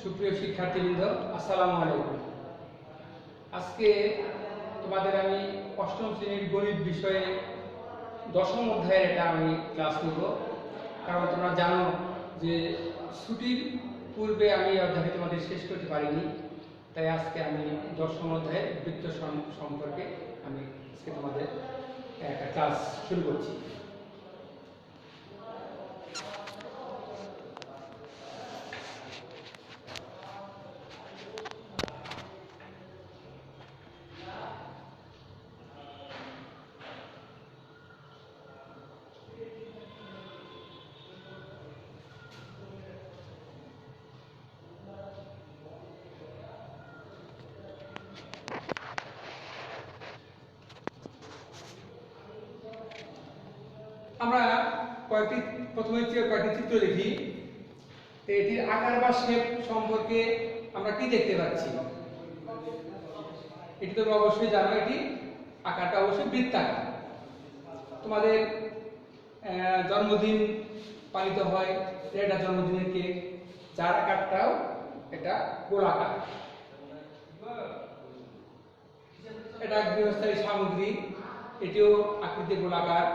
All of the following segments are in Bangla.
সুপ্রিয় শিক্ষার্থীবৃন্দ, আসসালামু আলাইকুম। আজকে তোমাদের আমি অষ্টম শ্রেণীর গণিত বিষয়ে দশম অধ্যায়ের এটা আমি ক্লাস নেব। কারণ তোমরা জানো যে ছুটির পূর্বে আমি এই অধ্যায়টি তোমাদের শেষ করতে পারিনি, তাই আজকে আমি দশম অধ্যায়ের বৃত্ত সম্পর্কে আমি আজকে তোমাদের একটা ক্লাস শুরু করছি। আমরা প্রথমে কয়েকটি চিত্র দেখি। এটির আকার বা শেপ সম্পর্কে আমরা কি দেখতে পাচ্ছি? এটি তোমরা অবশ্যই জানো, এটি আকারটা অবশ্যই বৃত্তাকার। তোমাদের জন্মদিন পালিত হয়, এটা জন্মদিনের কেক, যার আকারটাও এটা গোলাকার। এটা গৃহস্থালী সামগ্রী, এটিও আকৃতি গোলাকার।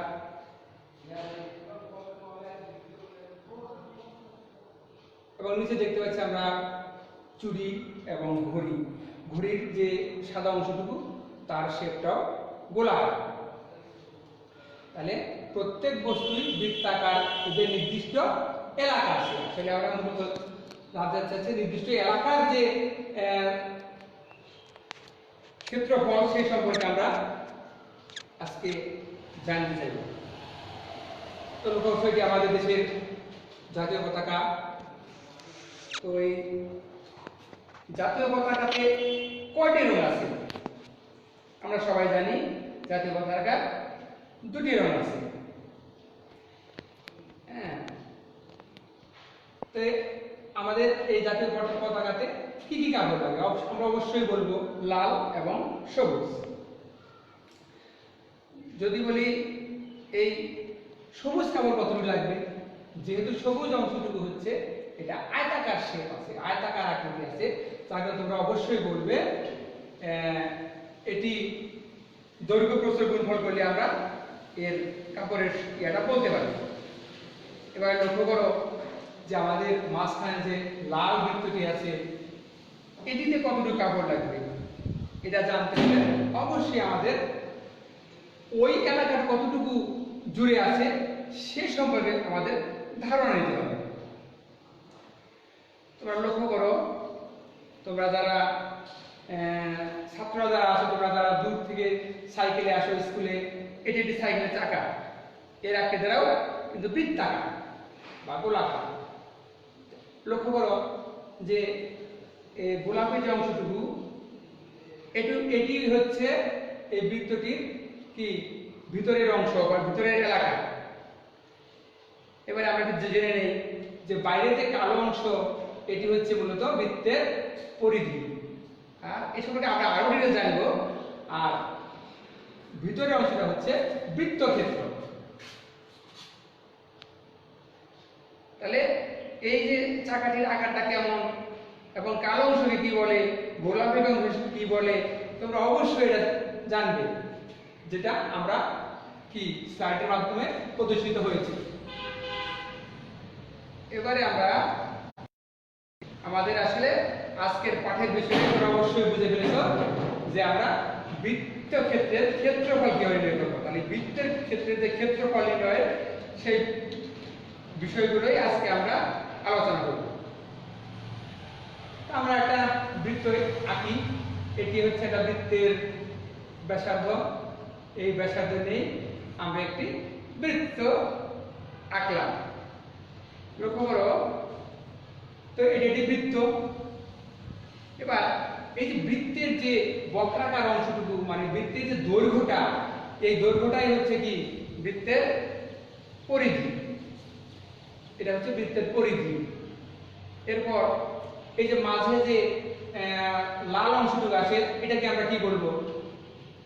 এবং নিচে দেখতে পাচ্ছি আমরা চুড়ি এবং ঘড়ি। ঘড়ির যে সাদা অংশটুকু তার শেপটাও গোলাকার। তাহলে প্রত্যেক বস্তুই বৃত্তাকার, যে নির্দিষ্ট এলাকা আছে। আসলে আমরা মূলত জানতে চাচ্ছি নির্দিষ্ট এলাকার যে ক্ষেত্রফল সেই সম্পর্কে আমরা আজকে জানতে চাইব। তো এটি আমাদের দেশের জাতীয় পতাকা। তো এই জাতীয় পতাকাতে কয়টি রং আছে? আমরা সবাই জানি জাতীয় পতাকার দুটি রং আছে। হ্যাঁ, তো আমাদের এই জাতীয় পতাকাতে কি কি কাপড় লাগে? আমরা অবশ্যই বলবো লাল এবং সবুজ। যদি বলি এই সবুজ কাপড় কতটুকু লাগবে, যেহেতু সবুজ অংশটুকু হচ্ছে এটা আয়তাকার শেপ আছে, আয়তাকার আকৃতি আছে, তাহলে তোমরা অবশ্যই বলবে এটি দৈর্ঘ্য প্রস্থ গুণফল করলে আমরা এর কাপড়ের ইয়েটা বলতে পারি। এবার লক্ষ্য করো যে আমাদের মাঝখানে যে লাল বৃত্তটি আছে এটিতে কতটুকু কাপড় লাগবে, এটা জানতে হলে অবশ্যই আমাদের ওই এলাকার কতটুকু জুড়ে আছে সে সম্পর্কে আমাদের ধারণা নিতে হবে। তোমরা লক্ষ্য করো, তোমরা যারা ছাত্ররা যারা আসো, তোমরা যারা দূর থেকে সাইকেলে আসো স্কুলে, এটি একটি সাইকেলের চাকা, এর আকৃতিটাও কিন্তু বৃত্তাকার বা গোলাকার। লক্ষ্য করো যে গোলাপি যে অংশটুকু এটি হচ্ছে এই বৃত্তটির কি ভিতরের অংশ বা ভিতরের এলাকা। এবারে আমরা একটু জেনে নেই যে বাইরে যে কালো অংশ এটি হচ্ছে মূলত বৃত্তের পরিধি। আর এই সম্পর্কে আমরা আরো ডিটেইলস জানবো। আর ভিতরের অংশটা হচ্ছে বৃত্তক্ষেত্র। তাহলে এই যে চাকাটির আকারটা কেমন এবং কালো অংশকে কি বলে, গোলাপি অংশকে কি বলে, তোমরা অবশ্যই এটা জানবে, যেটা আমরা কি স্লাইডের মাধ্যমে প্রদর্শিত হয়েছে। এবারে আমরা আমাদের আসলে আজকের পাঠের বিষয়ে তোমরা অবশ্যই বুঝে ফেলেছ যে আমরা বৃত্ত ক্ষেত্রের ক্ষেত্রফল কিভাবে নির্ণয় করবো। তাহলে বৃত্তের ক্ষেত্রে যে ক্ষেত্রফল নির্ণয় সেই বিষয়গুলোই আজকে আমরা আলোচনা করব। আমরা একটা বৃত্ত আঁকি, এটি হচ্ছে একটা বৃত্তের ব্যাসার্ধ। এই ব্যাসার্ধ নিয়ে আমরা একটি বৃত্ত আঁকলাম। লক্ষ্য করো, তো এটি একটি বৃত্ত। এবার এই যে বৃত্তের যে বক্রাকার অংশটুকু, মানে বৃত্তের যে দৈর্ঘ্যটা, এই দৈর্ঘ্যটাই হচ্ছে কি বৃত্তের পরিধি। এটা হচ্ছে বৃত্তের পরিধি। এরপর এই যে মাঝে যে লাল অংশটুকু আছে এটাকে আমরা কি বলবো?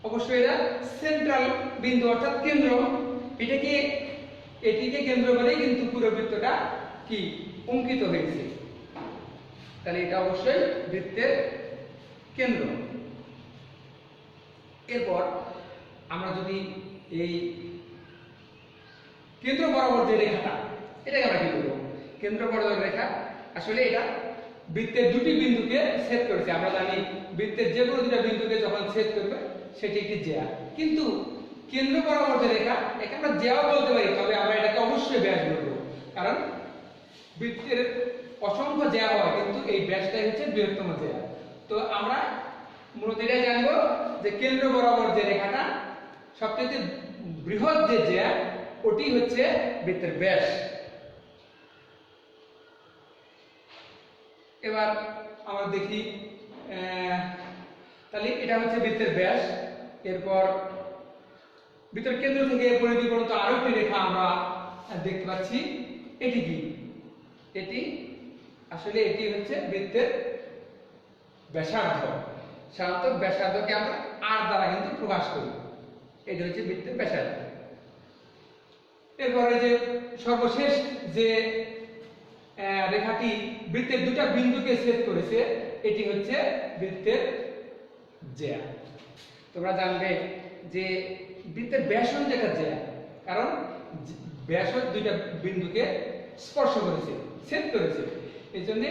অবশ্যই এটা সেন্ট্রাল বিন্দু অর্থাৎ কেন্দ্র। এটিকে কেন্দ্র করে কিন্তু পুরো বৃত্তটা কি অঙ্কিত হয়েছে। তাহলে এটা অবশ্যই বৃত্তের কেন্দ্র। এরপর আমরা যদি এই কেন্দ্র বরাবর যে রেখাটা, এটাকে আমরা কি বলবো? কেন্দ্র বরাবর রেখা আসলে এটা বৃত্তের দুটি বিন্দুকে ছেদ করেছে। আমরা জানি বৃত্তের যে কোনো দুটো বিন্দুকে যখন ছেদ করবে সেটি একটি জ্যা। কিন্তু কেন্দ্র বরাবর যে রেখা, একে আমরা জ্যাও বলতে পারি, তবে আমরা এটাকে অবশ্যই ব্যাস বলবো, কারণ বৃত্তের অসংখ্য জ্যা হয় কিন্তু এই ব্যাসটাই হচ্ছে বৃহত্তম জ্যা। তো আমরা মূলত এটা জানবো যে কেন্দ্র বরাবর যে রেখাটা সবচেয়ে বৃহৎ যে জ্যা, ওটি হচ্ছে বৃত্তের ব্যাস। এবার আমরা দেখি, তাহলে এটা হচ্ছে বৃত্তের ব্যাস। এরপর বৃত্তের কেন্দ্র থেকে পরিধি পর্যন্ত আরো একটি রেখা আমরা দেখতে পাচ্ছি। এটি কি? এটি আসলে এটি হচ্ছে বৃত্তের ব্যাসার্ধ। সাধারণত ব্যাসার্ধকে আমরা আর দ্বারা কিন্তু প্রকাশ করি। এটি হচ্ছে বৃত্তের ব্যাসার্ধ। এরপরে যে সর্বশেষ যে রেখাটি বৃত্তের দুটা বিন্দুকে ছেদ করেছে, এটি হচ্ছে বৃত্তের জ্যা। তোমরা জানবে যে বৃত্তের ব্যাসও যেটা জ্যা, কারণ ব্যাসও দুইটা বিন্দুকে স্পর্শ করেছে, ছেদ করেছে। এই জন্য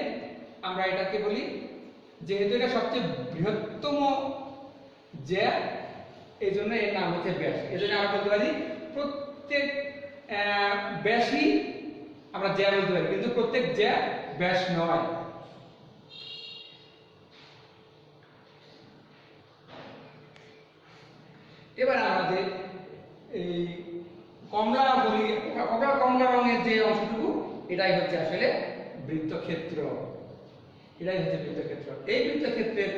আমরা এটাকে বলি, যেহেতু এটা সবচেয়ে বৃহত্তম জ্যা, এই জন্য এর নাম হচ্ছে ব্যাস। এই জন্য আমরা বলতে পারি প্রত্যেক ব্যাসই আমরা জ্যা বলতে পারি, কিন্তু প্রত্যেক জ্যা ব্যাস নয়। এবার আমাদের এই কমলা বলি, কমলা রঙের যে অংশটুকু, এটাই হচ্ছে আসলে বৃত্তক্ষেত্র। এটাই হচ্ছে বৃত্তক্ষেত্র। এই বৃত্তক্ষেত্রের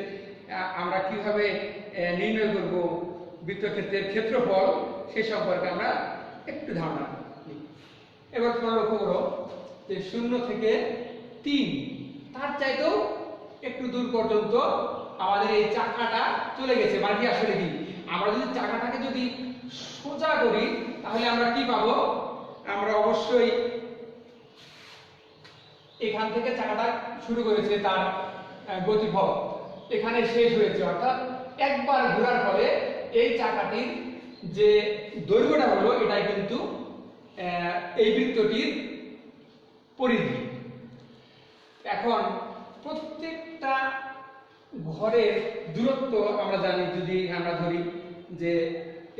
আমরা কিভাবে নির্ণয় করব বৃত্তক্ষেত্রের ক্ষেত্রফল, সে সম্পর্কে আমরা একটু ধারণা নিই। এবার তোমরা লক্ষ্য করো যে 0 থেকে 3, তার চাইতেও একটু দূর পর্যন্ত আমাদের এই চাকাটা চলে গেছে। মানে কি আসলে কি, আমরা যদি চাকাটাকে যদি সোজা করি তাহলে আমরা কি পাবো? আমরা অবশ্যই এখান থেকে চাকাটা শুরু করেছে, তার গতিপথ এখানে শেষ হয়েছে, অর্থাৎ একবার ঘোরার ফলে এই চাকাটির যে দৈর্ঘ্যটা হলো, এটাই কিন্তু এই বৃত্তটির পরিধি। এখন প্রত্যেকটা ঘরের দূরত্ব আমরা জানি, যদি আমরা ধরি যে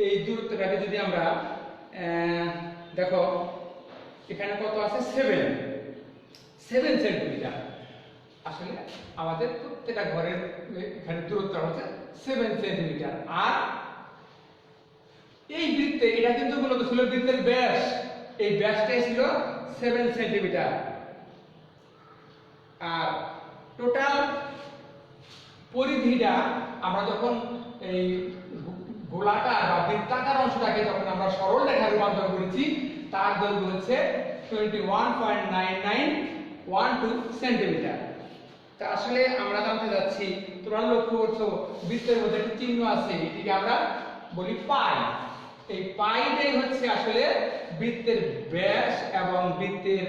এই দূরত্বটাকে যদি আমরা দেখো এখানে কত আছে, 7 সেন্টিমিটার। আসলে আমাদের প্রত্যেকটা ঘরের এখানে দূরত্ব হচ্ছে 7 সেন্টিমিটার। আর এই বৃত্তে এটা কিন্তু মূলত ছিল বৃত্তের ব্যাস, এই ব্যাসটাই ছিল 7 সেন্টিমিটার। আর টোটাল পরিধিটা আমরা যখন এই গোলাকার বা বৃত্তাকার অংশটাকে যখন আমরা সরল রেখা রূপান্তর করেছি, তার দৈর্ঘ্য হচ্ছে 21.9912 সেন্টিমিটার। তা আসলে আমরা জানতে যাচ্ছি, তোমরা লক্ষ্য করছো বৃত্তের মধ্যে একটি চিহ্ন আছে, এটিকে আমরা বলি পাই। এই পাইটাই হচ্ছে আসলে বৃত্তের ব্যাস এবং বৃত্তের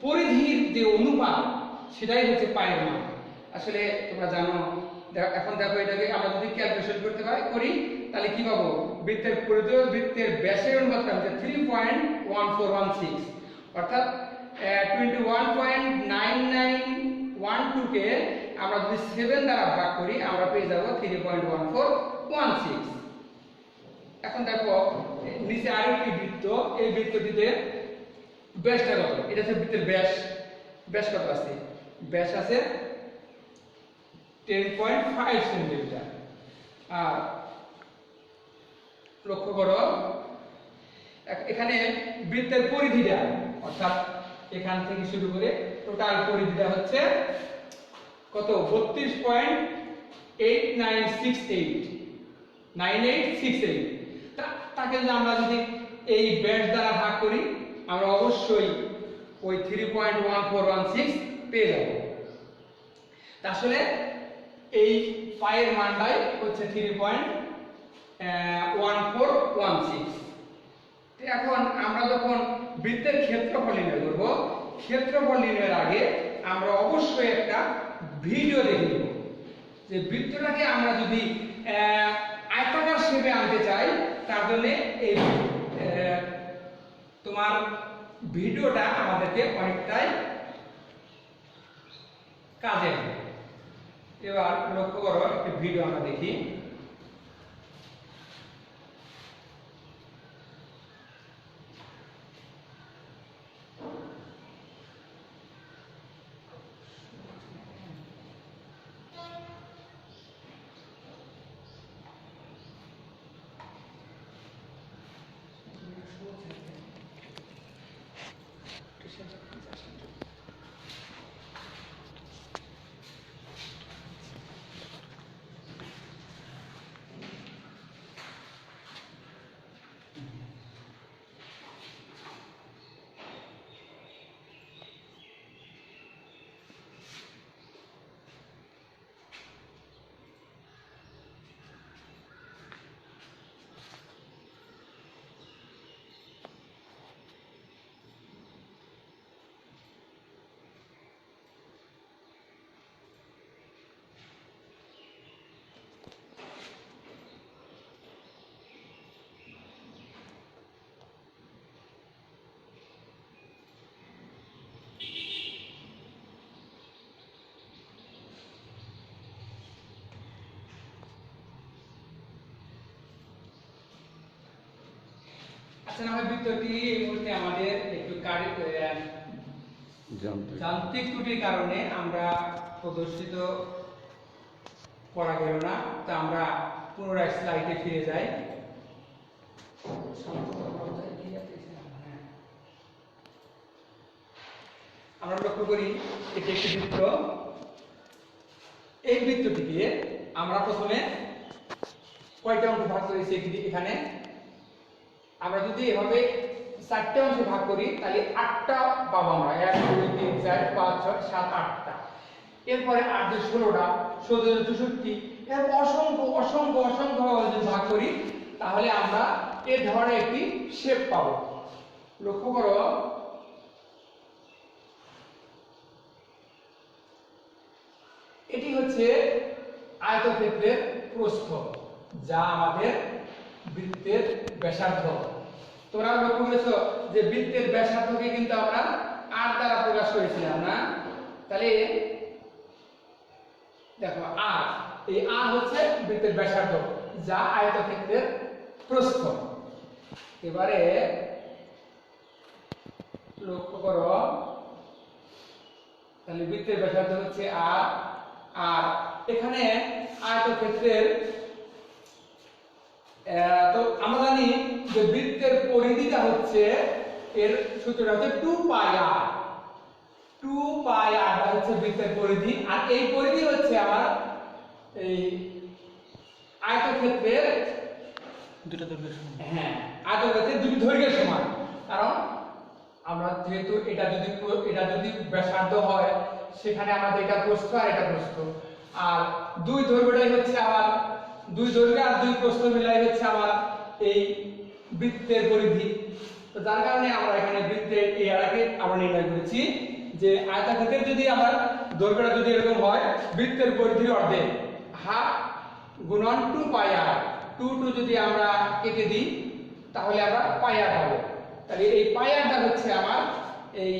পরিধির যে অনুপাত, সেটাই হচ্ছে পায়ের মান। আসলে তোমরা জানো, এখন দেখো এটাকে আমরা যদি ক্যালকুলেশন করতে করি তাহলে কি পাবো? বৃত্তের পরিধি বৃত্তের ব্যাসের অনুপাতটা হচ্ছে 3.1416, অর্থাৎ 21.9912 কে আমরা যদি 7 দ্বারা ভাগ করি আমরা পেয়ে যাব 3.1416। এখন দেখো নিচে আরেকটি বৃত্ত, এই বৃত্তটিতে ব্যাসটা কত? এটা হচ্ছে বৃত্তের ব্যাস। ব্যাস কত আছে? ব্যাস আছে 10.5 সেন্টিমিটার। আর লক্ষ্য করো এখানে বৃত্তের পরিধিটা, অর্থাৎ এখান থেকে শুরু করে টোটাল পরিধিটা হচ্ছে কত? 32.9868 তাকে যদি আমরা যদি এই ব্যাস দ্বারা ভাগ করি আমরা অবশ্যই ওই 3.1416 পেয়ে যাব। আসলে এই পায়ের মানটাই হচ্ছে 3.1416। এখন আমরা যখন বৃত্তের ক্ষেত্রফল নির্ণয় করব, ক্ষেত্রফল নির্ণয়ের আগে আমরা অবশ্যই একটা ভিডিও দেখে নিব যে বৃত্তটাকে আমরা যদি আয়তাকার শেপে আনতে চাই, তার জন্য এই তোমার ভিডিওটা আমাদেরকে অনেকটাই কাজে আসবে। এবার লক্ষ্য করো, একটি ভিডিও আমরা দেখি। আচ্ছা, না হয় বৃত্তটি এই মুহূর্তে আমাদের একটু যান্ত্রিক ত্রুটির কারণে আমরা প্রদর্শিত করা গেল না, তো আমরা পুনরায় স্লাইডে ফিরে যাই। আমরা লক্ষ্য করি এটি একটি বৃত্ত। এই বৃত্তটিকে আমরা প্রথমে কয়টা অংশ ভাগ করেছি এখানে? আমরা যদি এভাবে 4টে অংশে ভাগ করি তাহলে 8টা পাবো আমরা। 1 2 3 4 5 6 7 8টা। এরপরে 8 দিয়ে 16টা, 16 64, এরকম অসংখ্য অসংখ্য অসংখ্য যদি ভাগ করি তাহলে আমরা এই ধরনের একটি শেপ পাবো। লক্ষ্য করো, এটি হচ্ছে আয়তক্ষেত্রের প্রস্থ, যা আমাদের বৃত্তের ব্যাসার্ধ। তোমরা লক্ষ্য করেছো যে বৃত্তের ব্যাসার্ধকে কিন্তু আমরা r দ্বারা প্রকাশ করেছিলাম না? তাহলে দেখো r, এই r হচ্ছে বৃত্তের ব্যাসার্ধ, যা আয়তক্ষেত্রের প্রস্থ। এবারে লক্ষ্য করো, তাহলে বৃত্তের ব্যাসার্ধ হচ্ছে r, আর এখানে আয়তক্ষেত্রের তো আমরা জানি যে বৃত্তের পরিধিটা হচ্ছে, এর সূত্রটা হচ্ছে 2 পাই r। 2 পাই r হচ্ছে বৃত্তের পরিধি, আর এই পরিধি হচ্ছে আমার এই আয়তক্ষেত্রের দুটো দৈর্ঘ্যের সমান। হ্যাঁ, আয়তক্ষেত্রের দুটো দৈর্ঘ্যের সমান। কারণ আমরা যেহেতু এটা যদি ব্যাসার্ধ হয়, সেখানে আমাদের এটা প্রস্থ আর এটা প্রস্থ, আর দুই দৈর্ঘ্যটাই হচ্ছে আমার, দুই দৈর্ঘ্য আর দুই প্রস্থ মিলাই হচ্ছে আমার এই বৃত্তের পরিধি। তো যার কারণে আমরা এখানে বৃত্তের এই আড়াকে আমরা নির্ণয় করেছি যে আয়তক্ষেত্রের যদি আমার দৈর্ঘ্যটা যদি এরকম হয়, বৃত্তের পরিধির অর্ধেক, হাফ গুণন 2 পাই r। 2 যদি আমরা কেটে দিই তাহলে আমরা পাই r পাবো। তাহলে এই পাই rটা হচ্ছে আমার এই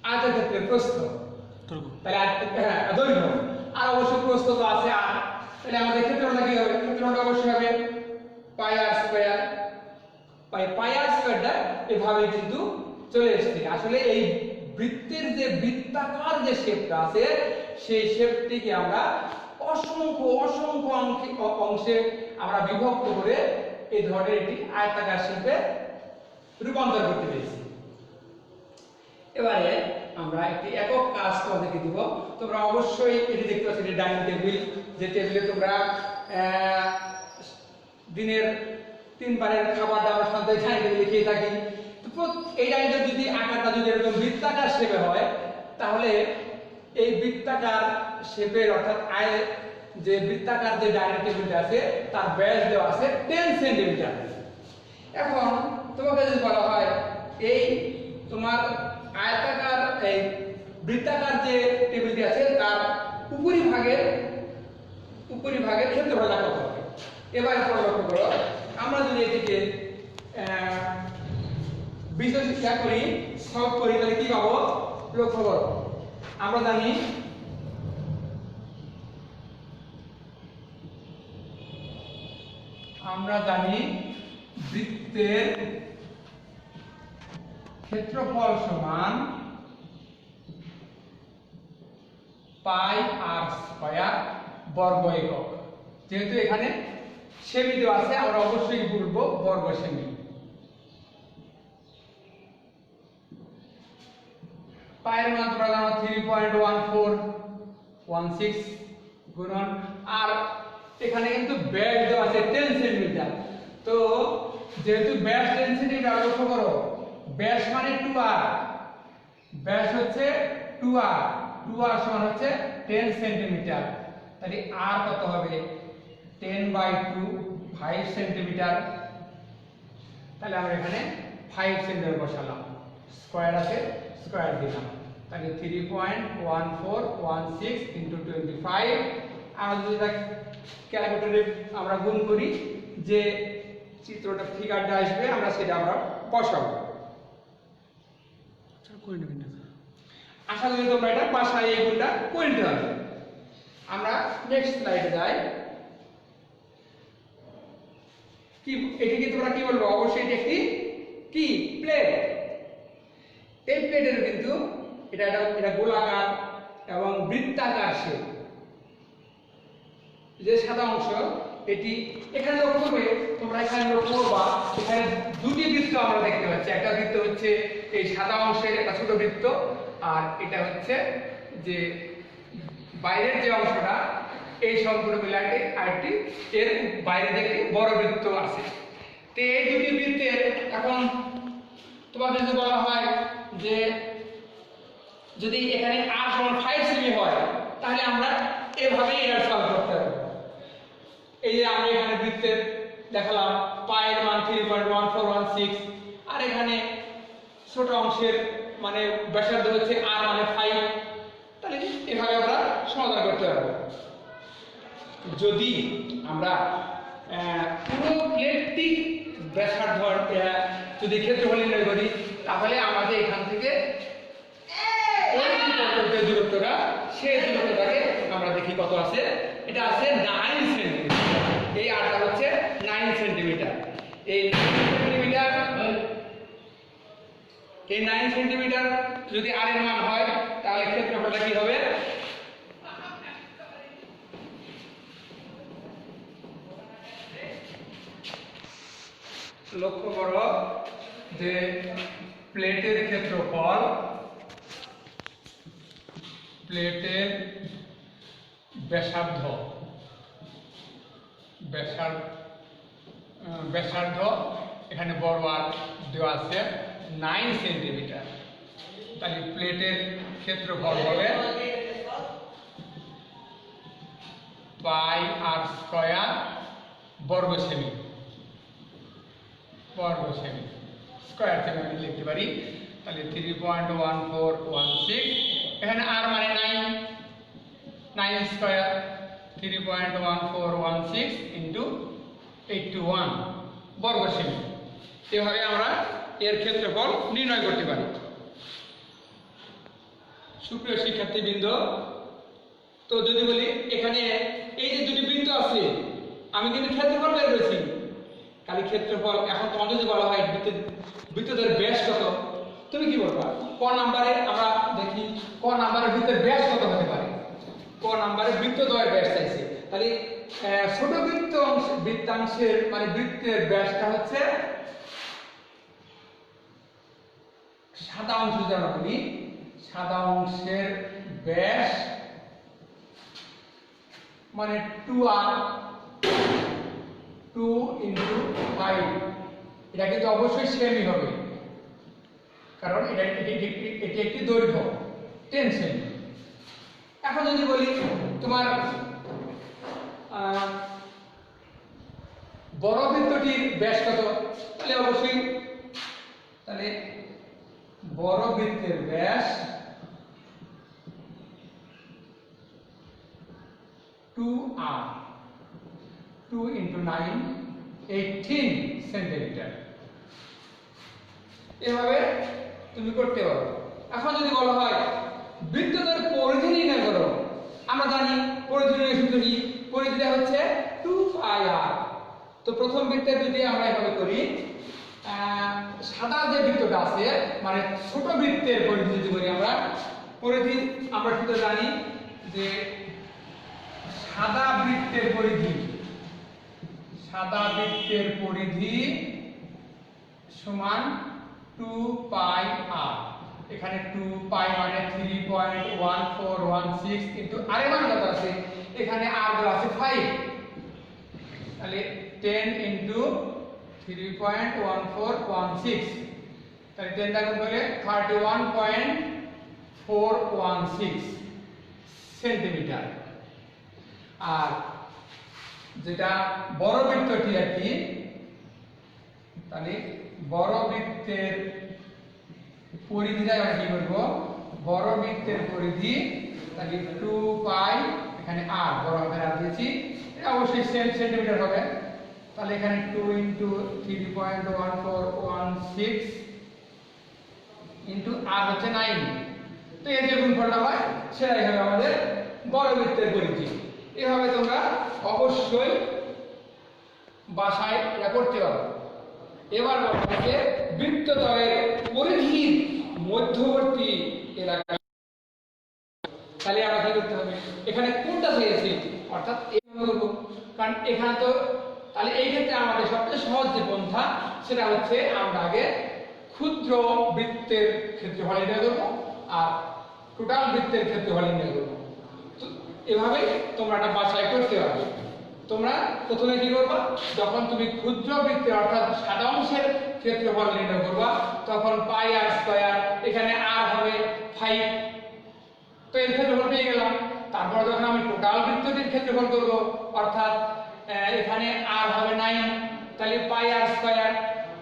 আয়তক্ষেত্রের প্রস্থ, তাহলে দৈর্ঘ্য, আর অবশ্যই প্রস্থ তো আছে r। তাহলে আমাদের ক্ষেত্রফলটা কি হবে? ক্ষেত্রফলটা অবশ্যই হবে পাই r স্কয়ার। পাই r স্কয়ারটা এভাবে কিন্তু চলে এসেছে। আসলে এই বৃত্তের যে বৃত্তাকার যে শেপটা আছে, সেই শেপটিকে আমরা অসংখ্য অসংখ্য অংশে আমরা বিভক্ত করে এই ধরনের একটি আয়তাকার শেপে রূপান্তর করতে পেরেছি। এবারে আমরা একটি একক কাজ তোমাদেরকে দিব। তোমরা অবশ্যই এটি দেখতে পাচ্ছ, এটি ডাইনিং টেবিল, যে টেবিলে তোমরা দিনের 3 বারের খাবার দাবার সাথে ডাইনিং টেবিলে খেয়ে থাকি। তো এই ডাইনিং টেবিল যদি আকারটা যদি এরকম বৃত্তাকার শেপে হয়, তাহলে এই বৃত্তাকার শেপের অর্থাৎ যে বৃত্তাকার যে ডাইনিং টেবিলটা আছে তার ব্যাস দেওয়া আছে 10 সেন্টিমিটার। এখন তোমাকে যদি বলা হয় এই তোমার আয়তাকার এই বৃত্তাকার যে টেবিল যদি আছে তার উপরিভাগের ক্ষেত্রফলটা কত হবে। এবার লক্ষ্য করো, আমরা যদি এটিকে বিষয় শিক্ষা করি, সলভ করি, তাহলে কি পাবো? লক্ষ্য করো, আমরা জানি বৃত্তের ক্ষেত্রফল সমান পাই আর স্কয়ার বর্গ একক। যেহেতু এখানে সেমি দেওয়া আছে, আমরা অবশ্যই বলবো বর্গ সেমি। পায়ের মান তোমরা জানো 3.1416 গুণন, আর এখানে কিন্তু ব্যাস দেওয়া আছে 10 সেন্টিমিটার। তো যেহেতু ব্যাস 10 সেন্টিমিটার, লক্ষ্য করো ব্যাস মানে 2r, ব্যাস হচ্ছে 2r, 2r সমান হচ্ছে 10 সেন্টিমিটার। তাহলে r কত হবে? 10/2 5 সেন্টিমিটার। তাহলে আমরা এখানে 5 সেন্টিমিটার বসালাম, স্কয়ার আছে স্কয়ার দিলাম। তাহলে 3.1416 * 25। আর যদি ক্যালকুলেটরে আমরা গুণ করি, যে চিত্রটা ফিগারটা আসবে আমরা সেটা বসাবো। আশা করি তোমরা এটা বাসায় এই গুণটা করে নিতে পারবে। আমরা নেক্সট স্লাইডে যাই। এটিকে তোমরা কি বলবো? অবশ্যই এটি একটি কি প্লেট। এই প্লেটের কিন্তু এটা গোলাকার এবং বৃত্তাকার শেপ। যে সাদা অংশ এটি এখানে লক্ষ্য করবে, তোমরা এখানে লক্ষ্য করবা, এখানে দুটি বৃত্ত আমরা দেখতে পাচ্ছি। একটা বৃত্ত হচ্ছে এই সাদা অংশের একটা ছোট বৃত্ত, আর এটা হচ্ছে যে বাইরের যে অংশটা, এই সম্পূর্ণ মিলাটে আরেকটি এর বাইরে একটি বড় বৃত্ত আছে। তো এই দুটি বৃত্তের এখন তোমাদের যদি বলা হয় যে যদি এখানে r সমান 5 সেমি হয়, তাহলে আমরা এভাবে এর সলভ করতে পারবো। এই যে আমরা এখানে বৃত্তের দেখালাম পায়ের মান 3.1416, আর এখানে ছোট অংশের মানে ব্যাসার্ধ হচ্ছে r মানে 5। তাহলে এভাবে আমরা সমাধান করতে পারবো। যদি আমরা পুরো প্লেটটি ব্যাসার্ধ যদি ক্ষেত্রফল নির্ণয় করি, তাহলে আমাদের এখান থেকে যে দূরত্বটা, সেই দূরত্বটাকে আমরা দেখি কত আছে। এটা আছে 9 সেন্টিমিটার। এই আরটা হচ্ছে 9 সেন্টিমিটার। এই 9 সেন্টিমিটার যদি আর এর মান হয়, তাহলে ক্ষেত্রফলটা কি হবে? লক্ষ্য করো যে প্লেটের ক্ষেত্রফল, প্লেটের ব্যাসার্ধ এখানে বড় আর দেওয়া আছে 9 সেন্টিমিটার। তাহলে প্লেটের ক্ষেত্রফল হবে পাই আর স্কয়ার বর্গ সেমি। স্কয়ার সেমি আমি লিখতে পারি। তাহলে 3.1416, এখানে r মানে 9 স্কয়ার, 3.1416 * 81 বর্গ সেমি। এভাবে আমরা এর ক্ষেত্রফল নির্ণয় করতে পারি। সুপ্রিয় শিক্ষার্থীবৃন্দ, তো যদি বলি এখানে এই যে দুটি বৃত্ত আছে, আমি কিন্তু ক্ষেত্রফল বের করেছি। খালি ক্ষেত্রফল, এখন তোমার যদি বলা হয় বৃত্তদের ব্যাস কত, তুমি কি বলবা? ক নাম্বারে আমরা দেখি ক নাম্বারে বৃত্তের ব্যাস কত হতে পারে। ক নাম্বারে বৃত্তদ্বয়ের ব্যাস চাইছে। তাহলে ছোট বৃত্তাংশের মানে বৃত্তের ব্যাসটা হচ্ছে সাদা অংশ, যদি আমরা বলি সাদা অংশের ব্যাস মানে 2r, 2 * 5। এটা কিন্তু অবশ্যই সেমি হবে, কারণ এটি একটি দৈর্ঘ্য 10 সেমি। এখন যদি বলি তোমার বড় বৃত্তটির ব্যাস কত, তাহলে অবশ্যই বড় বৃত্তের ব্যাস 2r, 2 into 9 18 সেন্টিমিটার। এভাবে তুমি করতে পারো। এখন যদি বলা হয় বৃত্তটার পরিধি নির্ণয় করো, আমরা জানি পরিধি নির্ণয় সূত্র কি? পরিধিটা হচ্ছে 2πr। তো প্রথম বৃত্তের যদি আমরা এভাবে করি, সাদা যে বৃত্তটা আছে মানে ছোট বৃত্তের পরিধি যদি করি আমরা, পরিধি আমরা শুধু জানি যে সাদা বৃত্তের পরিধি সমান 2πr। এখানে 2π মানে 3.1416 কিন্তু আর এর মান কত আছে? এখানে r দেওয়া আছে 5, তাহলে 10 into 3.1416, তাহলে 10 দ্বারা গুণ করলে 31.416 সেন্টিমিটার। আর যেটা বড় বৃত্তটি আর কি, তাহলে বড় বৃত্তের পরিধিটা আমরা কি করব? বড় বৃত্তের পরিধি তাহলে 2π, এখানে r বড় হাতের r দিয়েছি, এটা অবশ্যই সেন্টিমিটার হবে। তাহলে এখানে 2 into 3.1416 into r হচ্ছে 9। তো এই যে গুণফলটা হয় সেটাই হবে আমাদের বড় বৃত্তের পরিধি। এভাবে তোমরা অবশ্যই বাসায় এটা করতে পারো। এবার বলা হচ্ছে বৃত্তদ্বয়ের পরিধির মধ্যবর্তী এলাকা। তাহলে আমরা কি করতে হবে? এখানে কোনটা চেয়েছি, অর্থাৎ এইভাবে করব, কারণ এখানে তো, তাহলে এই ক্ষেত্রে আমাদের সবচেয়ে সহজ যে পন্থা সেটা হচ্ছে আমরা আগে ক্ষুদ্র বৃত্তের ক্ষেত্রফল নির্ণয় করব আর টোটাল বৃত্তের ক্ষেত্রফল নির্ণয় করব। তো এভাবে তোমরা এটা বাছাই করতে পারবে। তোমরা প্রথমে কি করবা? যখন তুমি ক্ষুদ্র বৃত্তের অর্থাৎ সাদা অংশের ক্ষেত্রফল নির্ণয় করবা তখন পাই আর স্কয়ার, এখানে r হবে 5, তো এর ক্ষেত্রফল পেয়ে গেলাম। তারপর যখন আমি টোটাল বৃত্তটির ক্ষেত্রফল করব অর্থাৎ এখানে r হবে 9, তাহলে পাই আর স্কয়ার।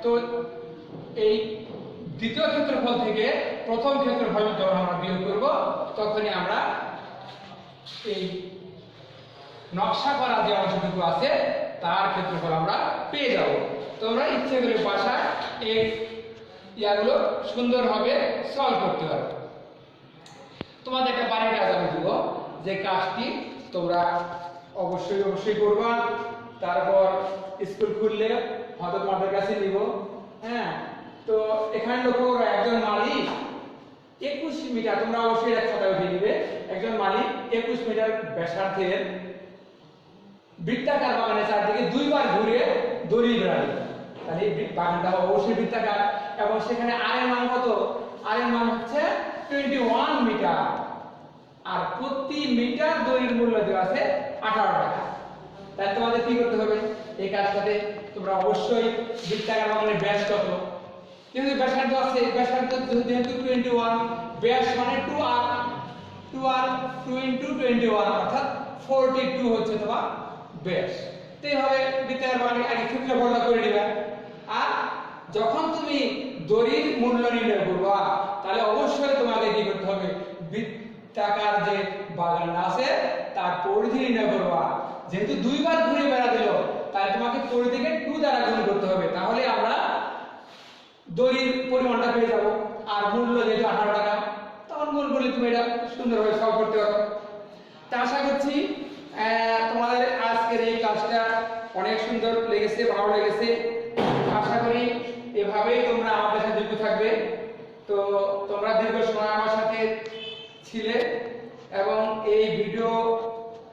তো এই দ্বিতীয় ক্ষেত্রফল থেকে প্রথম ক্ষেত্রফল যখন আমরা বিয়োগ করব তখনই আমরা এই নকশা করা যে অংশটুকু আছে তার ক্ষেত্রফল আমরা পেয়ে যাব। তোমরা ইচ্ছে করে বাসায় এই ইয়াগুলো সুন্দরভাবে সলভ করতে পারো। তোমাদের একটা বাড়ির কাজ আমি দিব, যে কাজটি তোমরা অবশ্যই করবা। তারপর স্কুল খুললে হয়তো তোমাদের কাছে নিব। হ্যাঁ, তো এখানে লক্ষ্য করো একজন মালিক 21 মিটার, তোমরা অবশ্যই এক খাতায় উঠিয়ে দিবে, একজন মালিক 21 মিটার ব্যাসার্ধের বৃত্তাকার বাগানের চারদিকে দুইবার ঘুরে দড়ি বেড়াবে। তাহলে বাগানটা অবশ্যই বৃত্তাকার এবং সেখানে আর এর মান কত? আর এর মান হচ্ছে 21 মিটার, আর প্রতি মিটার দড়ির মূল্য দেওয়া আছে 18 টাকা। তাই তোমাদের কি করতে হবে? এই কাজটাতে তোমরা অবশ্যই বৃত্তাকার বাগানের ব্যাস কত, যেহেতু ব্যাসার্ধ আছে, ব্যাসার্ধ যেহেতু 21, ব্যাস মানে 2r, 2 into 21 অর্থাৎ 42 হচ্ছে তোমার ব্যাস। তো এইভাবে বৃত্তাকার বাগানের আগে ক্ষেত্রফলটা করে নিবে। আর যখন তুমি দড়ির মূল্য নির্ণয় করবা তাহলে অবশ্যই তোমাকে কি করতে হবে? বৃত্তাকার যে বাগান আছে তার পরিধি নির্ণয় করবা। যেহেতু দুইবার ঘুরে বেড়া দিল তাই তোমাকে পরিধিকে 2 দ্বারা গুণ করতে হবে, তাহলে আমরা দড়ির পরিমাণটা পেয়ে যাব। আর মূল্য যেহেতু 18 টাকা, তখন গুণ করলে তুমি এটা সুন্দরভাবে সলভ করতে পারো। তা আশা করছি তোমাদের আজকের এই ক্লাসটা অনেক সুন্দর লেগেছে, ভালো লেগেছে। আশা করি এভাবেই তোমরা আমাদের সাথে যুক্ত থাকবে। তো তোমরা দীর্ঘ সময় আমার সাথে ছিলে এবং এই ভিডিও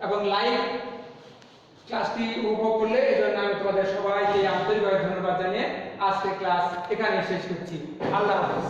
এবং লাইভ ক্লাসটি উপভোগ করলে, এজন্য আমি তোমাদের সবাইকে আন্তরিকভাবে ধন্যবাদ জানিয়ে আজকে ক্লাস এখানে শেষ করছি। আল্লাহ হাফেজ।